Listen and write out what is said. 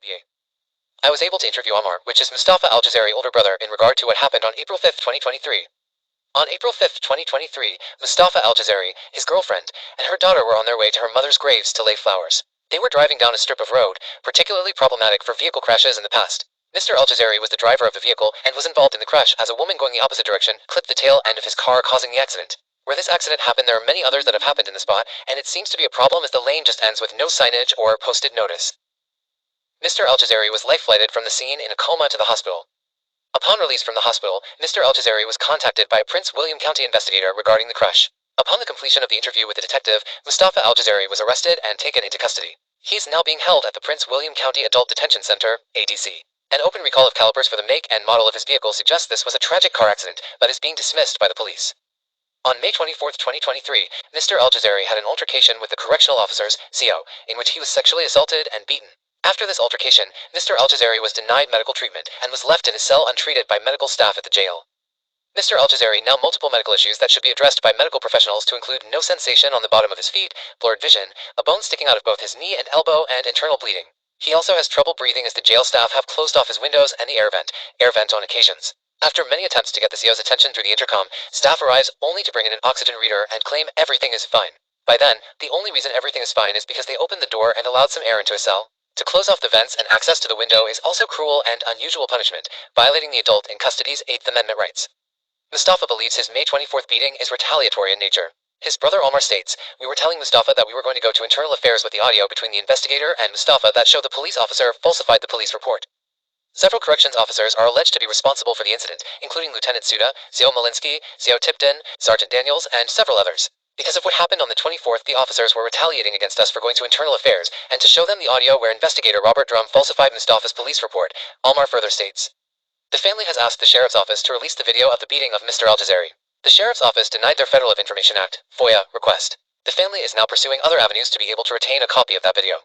VA. I was able to interview Ammar, which is Mustafa Al-Jazari older brother, in regard to what happened on April 5, 2023. On April 5, 2023, Mustafa Al-Jazari, his girlfriend, and her daughter were on their way to her mother's graves to lay flowers. They were driving down a strip of road, particularly problematic for vehicle crashes in the past. Mr. Al-Jazari was the driver of the vehicle and was involved in the crash as a woman going the opposite direction clipped the tail end of his car, causing the accident. Where this accident happened, there are many others that have happened in the spot, and it seems to be a problem as the lane just ends with no signage or posted notice. Mr. Al-Jazari was life-flighted from the scene in a coma to the hospital. Upon release from the hospital, Mr. Al-Jazari was contacted by a Prince William County investigator regarding the crash. Upon the completion of the interview with the detective, Mustafa Al-Jazari was arrested and taken into custody. He is now being held at the Prince William County Adult Detention Center, ADC. An open recall of calipers for the make and model of his vehicle suggests this was a tragic car accident, but is being dismissed by the police. On May 24, 2023, Mr. Al-Jazari had an altercation with the correctional officers, CO, in which he was sexually assaulted and beaten. After this altercation, Mr. Al-Jazari was denied medical treatment and was left in his cell untreated by medical staff at the jail. Mr. Al-Jazari now multiple medical issues that should be addressed by medical professionals to include no sensation on the bottom of his feet, blurred vision, a bone sticking out of both his knee and elbow, and internal bleeding. He also has trouble breathing as the jail staff have closed off his windows and the air vent on occasions. After many attempts to get the CO's attention through the intercom, staff arrives only to bring in an oxygen reader and claim everything is fine. By then, the only reason everything is fine is because they opened the door and allowed some air into his cell. To close off the vents and access to the window is also cruel and unusual punishment, violating the adult in custody's 8th Amendment rights. Mustafa believes his May 24th beating is retaliatory in nature. His brother Ammar states, "We were telling Mustafa that we were going to go to internal affairs with the audio between the investigator and Mustafa that showed the police officer falsified the police report." Several corrections officers are alleged to be responsible for the incident, including Lieutenant Suda, CO Malinsky, CO Tipton, Sergeant Daniels, and several others. Because of what happened on the 24th, the officers were retaliating against us for going to internal affairs, and to show them the audio where investigator Robert Drum falsified Mustafa's police report, Ammar further states. The family has asked the sheriff's office to release the video of the beating of Mr. Al-Jazari. The sheriff's office denied their Federal Information Act, FOIA, request. The family is now pursuing other avenues to be able to retain a copy of that video.